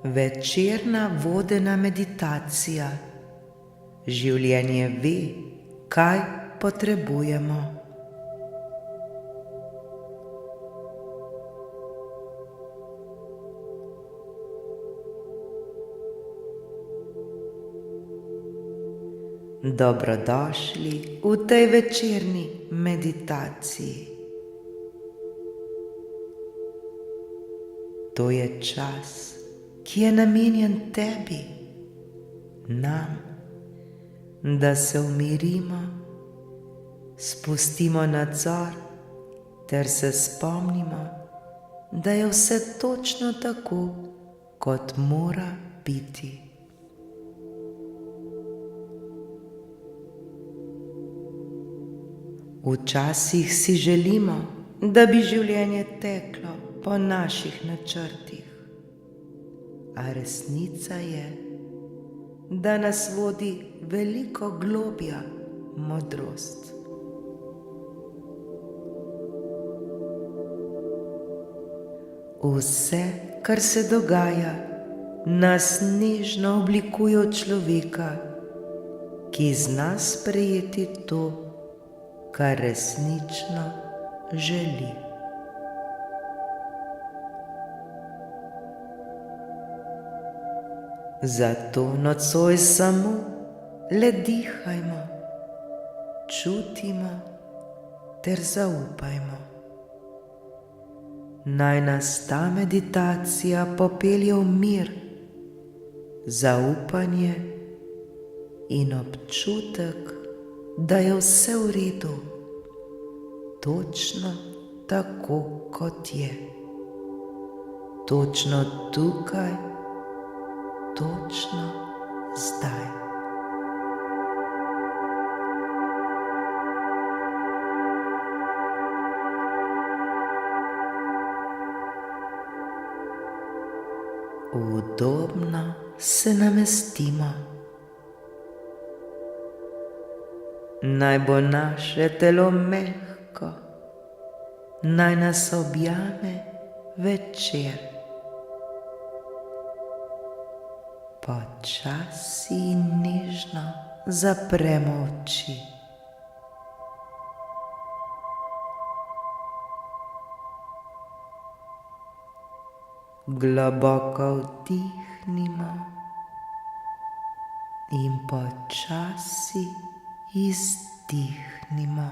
Večerna vodena meditacija. Življenje ve, kaj potrebujemo. Dobrodošli v tej večerni meditaciji. To je čas, ki je namenjen tebi, nam, da se umirimo, spustimo nadzor ter se spomnimo, da je vse točno tako, kot mora biti. Včasih si želimo, da bi življenje teklo po naših načrtih. A resnica je, da nas vodi veliko globlja modrost. Vse, kar se dogaja, nas nežno oblikuje v človeka, ki zna sprejeti to, kar resnično želi. Zato nocoj samo le dihajmo, čutimo ter zaupajmo. Naj nas ta meditacija popelje v mir, zaupanje in občutek, da je vse v redu, točno tako, kot je. Točno tukaj, točno zdaj. Udobno se namestimo. Naj bo naše telo mehko, naj nas objame večer. Počasi in nežno zapremo oči. Globoko vdihnimo in počasi izdihnimo.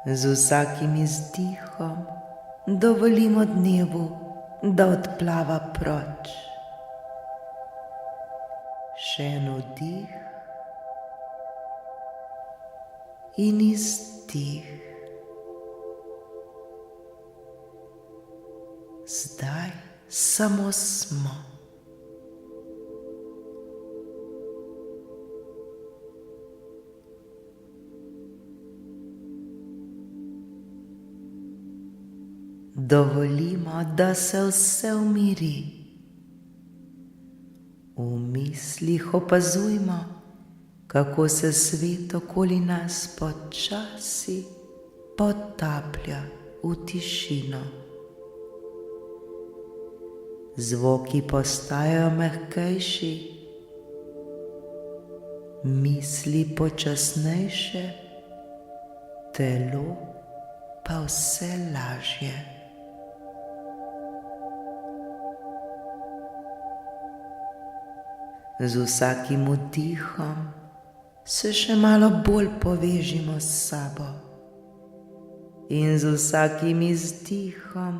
Z vsakim izdihom dovolimo dnevu, da odplava proč. Še en vdih in izdih. Zdaj samo smo. Dovolimo, da se vse umiri. V mislih opazujmo, kako se svet okoli nas počasi potaplja v tišino. Zvoki postajajo mehkejši, misli počasnejše, telo pa vse lažje. Z vsakim vdihom se še malo bolj povežimo s sabo in z vsakim izdihom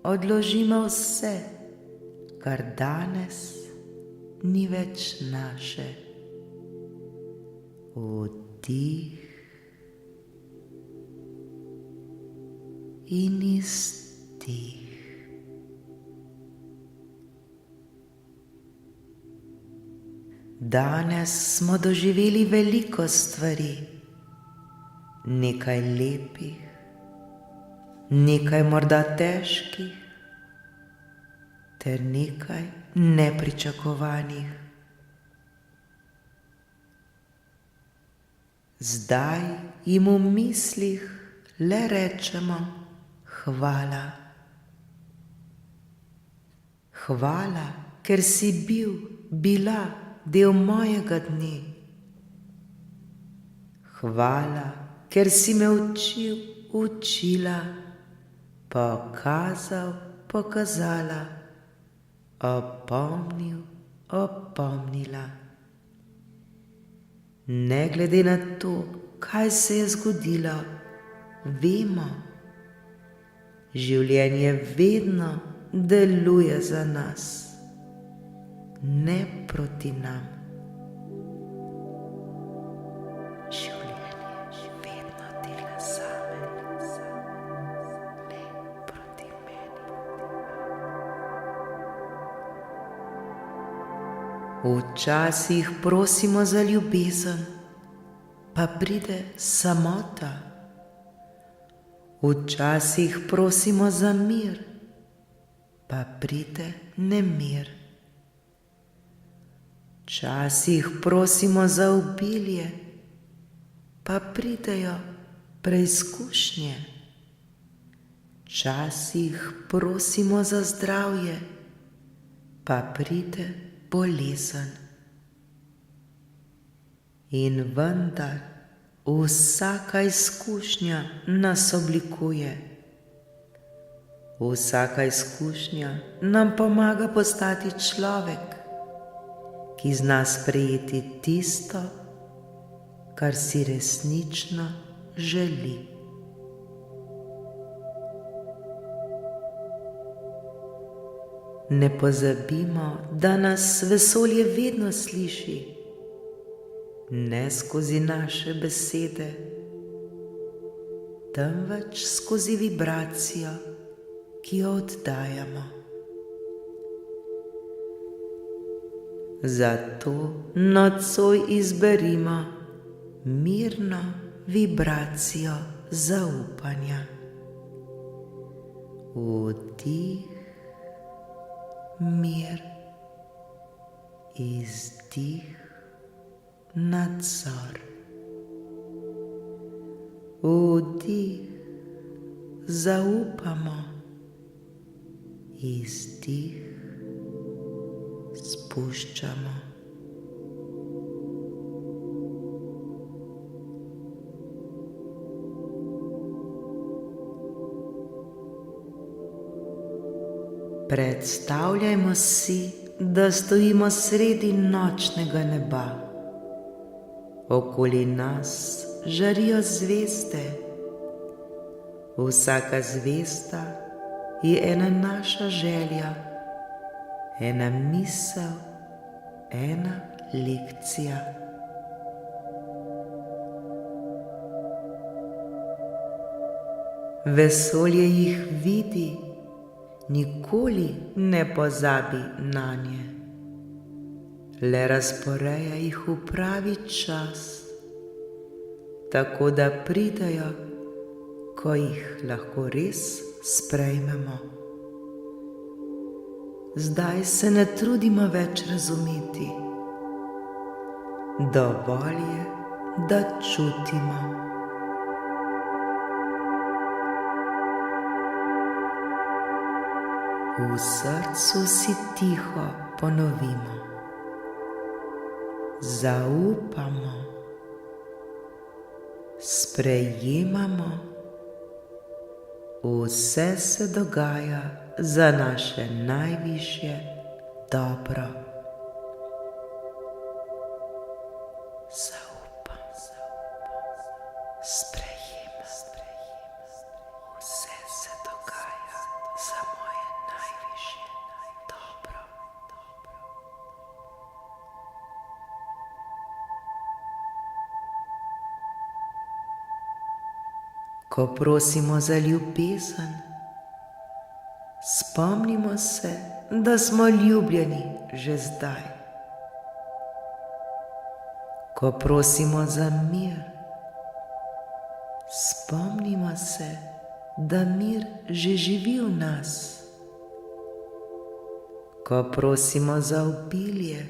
odložimo vse, kar danes ni več naše. Vdih in izdih. Danes smo doživeli veliko stvari, nekaj lepih, nekaj morda težkih, ter nekaj nepričakovanih. zdaj jim v mislih le rečemo hvala. Hvala, ker si bila del mojega dne. Hvala, ker si me učila, pokazala, opomnila. Ne glede na to, kaj se je zgodilo, vemo, življenje vedno deluje za nas, ne proti nam. Življenje vedno dela zame, ne proti meni. Včasih prosimo za ljubezen, pa pride samota. Včasih prosimo za mir, pa pride nemir. Včasih prosimo za obilje, pa pridejo preizkušnje. Včasih prosimo za zdravje, pa pride bolezen. In vendar vsaka izkušnja nas oblikuje. Vsaka izkušnja nam pomaga postati človek, ki zna sprejeti tisto, kar si resnično želi. Ne pozabimo, da nas vesolje vedno sliši, ne skozi naše besede, temveč skozi vibracijo, ki jo oddajamo. Zato nocoj izberimo mirno vibracijo zaupanja. Vdih, mir, izdih, nadzor. Vdih, zaupamo, izdih, spuščamo. Predstavljajmo si, da stojimo sredi nočnega neba. Okoli nas žarijo zvezde. Vsaka zvezda je ena naša želja, ena misel, ena lekcija. Vesolje jih vidi, nikoli ne pozabi nanje, le razporeja jih v pravi čas, tako da pridejo, ko jih lahko res sprejmemo. Zdaj se ne trudimo več razumeti, dovolj je, da čutimo. V srcu si tiho ponovimo, zaupamo, sprejemamo, vse se dogaja za naše najvišje dobro. Zaupam, sprejemam, vse se dogaja za moje najvišje dobro. Ko prosimo za ljubezen, spomnimo se, da smo ljubljeni že zdaj. Ko prosimo za mir, spomnimo se, da mir že živi v nas. Ko prosimo za obilje,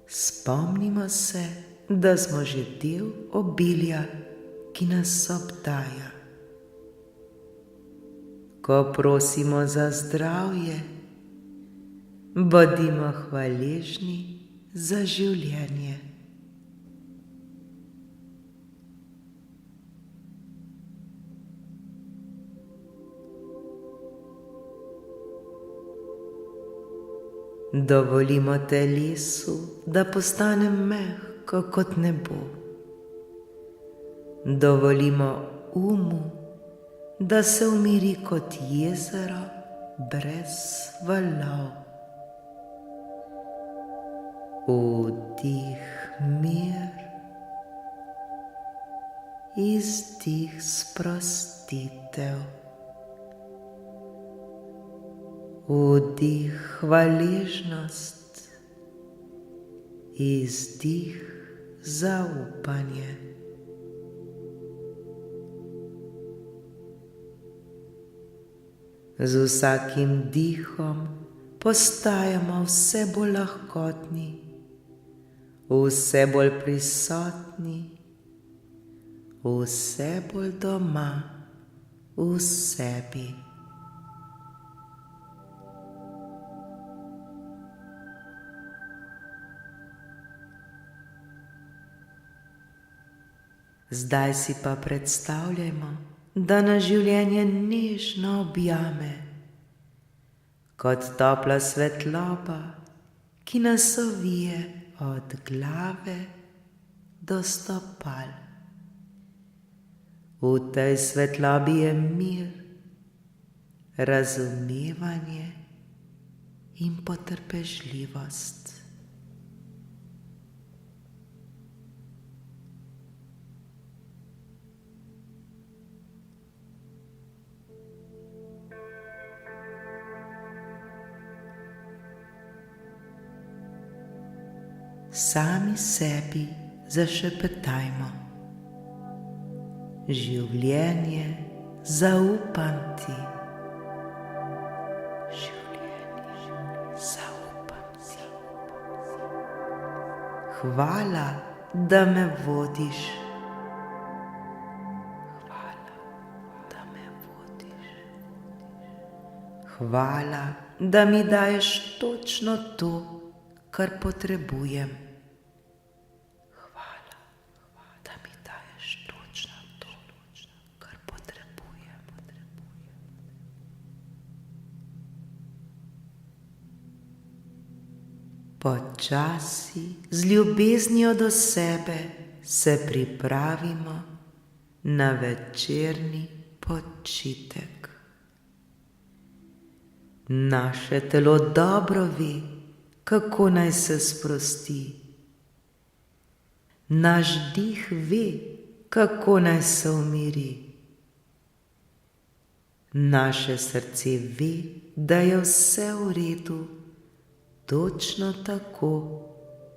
spomnimo se, da smo že del obilja, ki nas obdaja. Ko prosimo za zdravje, bodimo hvaležni za življenje. Dovolimo telesu, da postane mehko kot nebo. Dovolimo umu, da se umiri kot jezero brez valov. Vdih mir, izdih sprostitev. Vdih hvaležnost, izdih zaupanje. Z vsakim dihom postajamo vse bolj lahkotni, vse bolj prisotni, vse bolj doma v sebi. Zdaj si pa predstavljajmo, da nas življenje nežno objame, kot topla svetloba, ki nas ovije od glave do stopal. V tej svetlobi je mir, razumevanje in potrpežljivost. Sami sebi zašepetajmo: življenje, zaupam ti. Življenje, zaupam ti. Hvala, da me vodiš. Hvala, da me vodiš. Hvala, da mi daješ točno to, kar potrebujem. Počasi, z ljubeznijo do sebe, se pripravimo na večerni počitek. Naše telo dobro ve, kako naj se sprosti. Naš dih ve, kako naj se umiri. Naše srce ve, da je vse v redu, točno tako,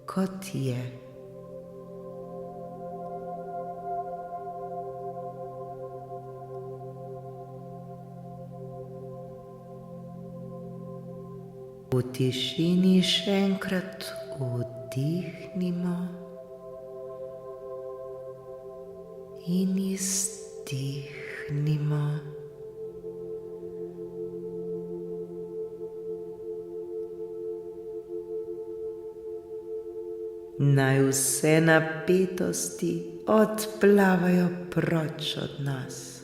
kot je. V tišini še enkrat vdihnimo in izdihnimo. Naj vse napetosti odplavajo proč od nas.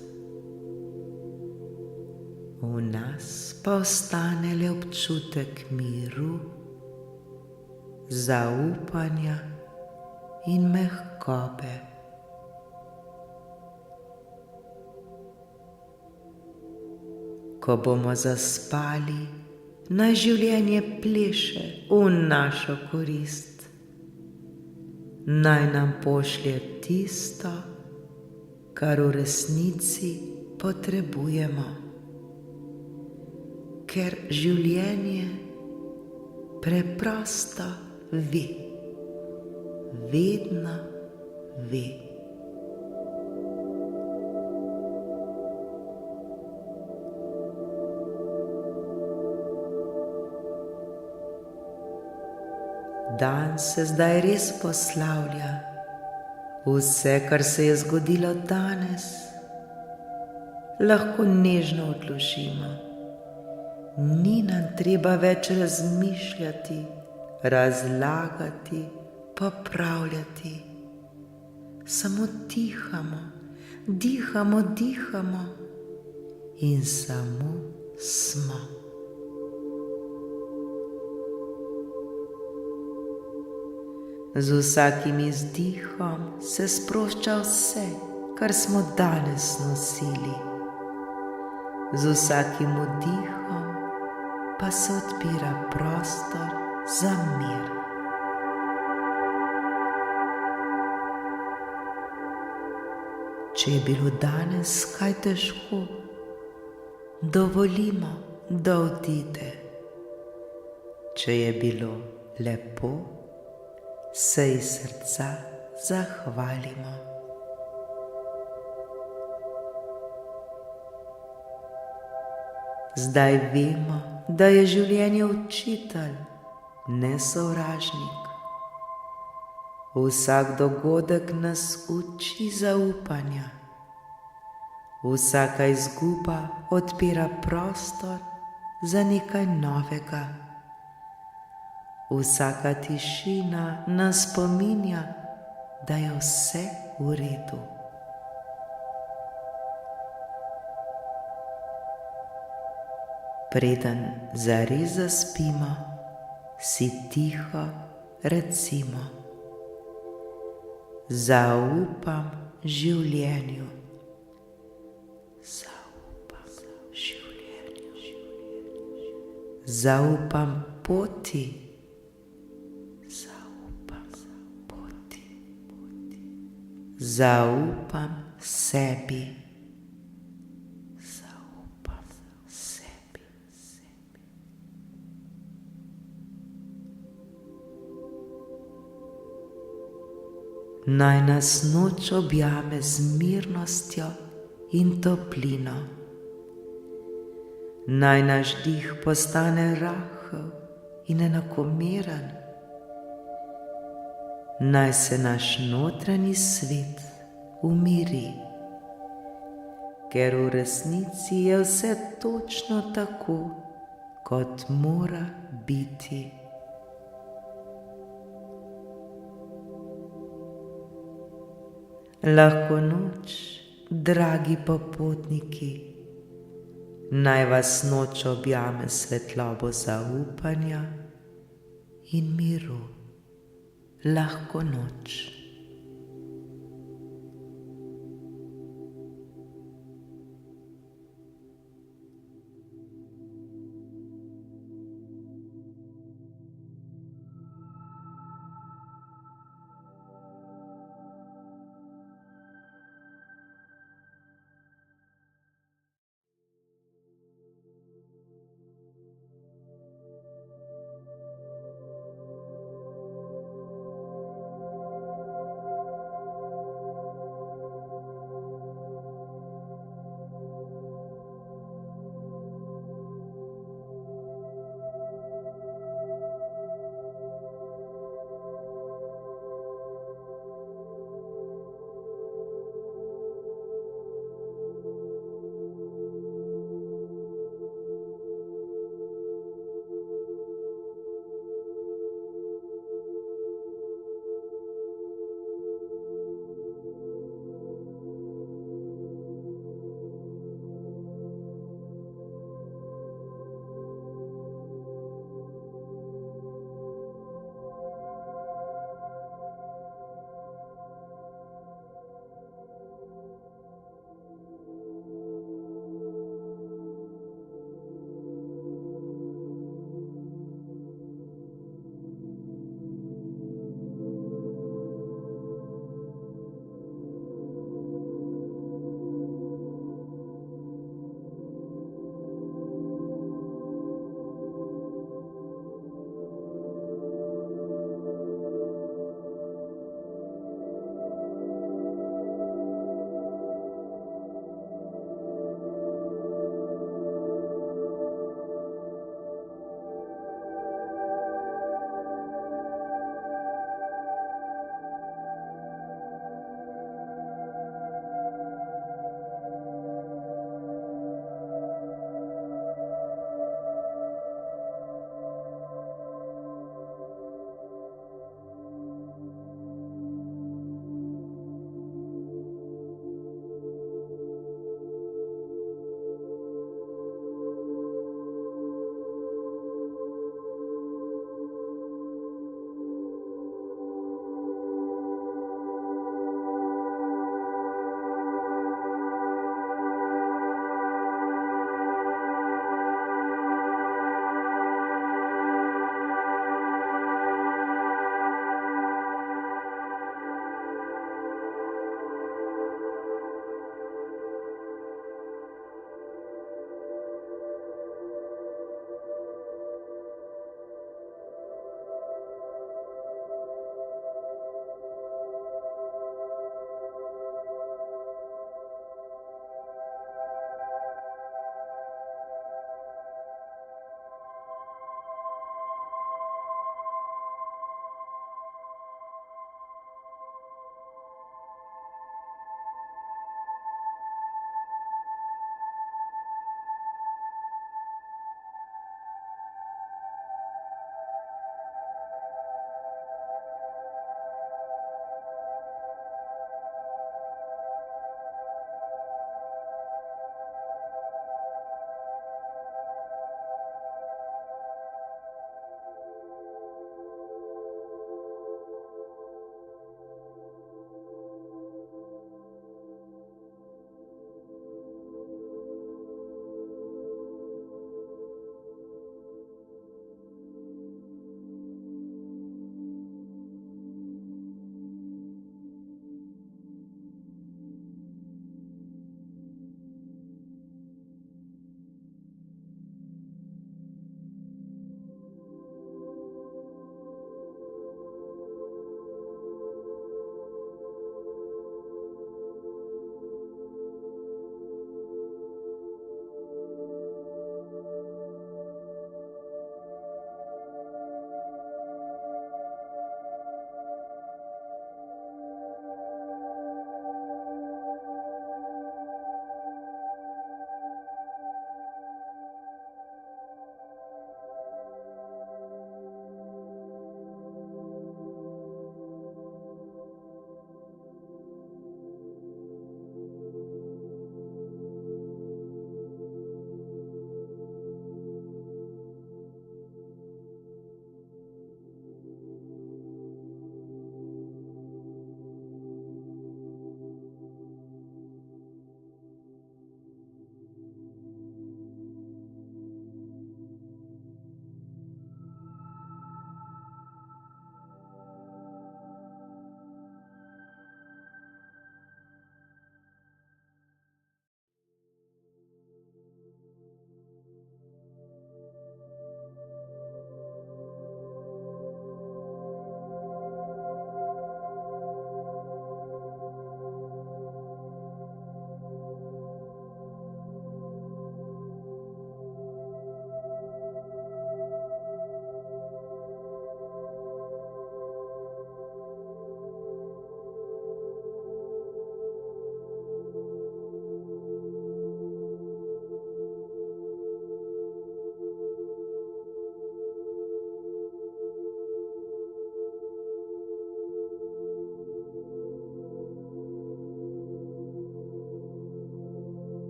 V nas pa ostane le občutek miru, zaupanja in mehkobe. Ko bomo zaspali, naj življenje pleše v našo korist. Naj nam pošlje tisto, kar v resnici potrebujemo. Ker življenje preprosto ve, vedno ve. Dan se zdaj res poslavlja Vse, kar se je zgodilo danes, lahko nežno odložimo. Ni nam treba več razmišljati, razlagati, popravljati. Samo dihamo, dihamo, dihamo in samo smo. Z vsakim izdihom se sprošča vse, kar smo danes nosili. Z vsakim vdihom pa se odpira prostor za mir. Če je bilo danes kaj težko, dovolimo, da odide. Če je bilo lepo, se iz srca zahvalimo. Zdaj vemo, da je življenje učitelj, ne sovražnik. Vsak dogodek nas uči zaupanja. Vsaka izguba odpira prostor za nekaj novega. Vsaka tišina nas spominja, da je vse v redu. Preden zares zaspimo, si tiho recimo: zaupam življenju. Zaupam življenju. Zaupam poti. Zaupam poti. Zaupam sebi. Zaupam sebi. Naj nas noč objame z mirnostjo in toplino. Naj naš dih postane rahel in enakomeren. Naj se naš notranji svet umiri, ker v resnici je vse točno tako, kot mora biti. Lahko noč, dragi popotniki, naj vas noč objame svetlobo zaupanja in miru. Lahko noč.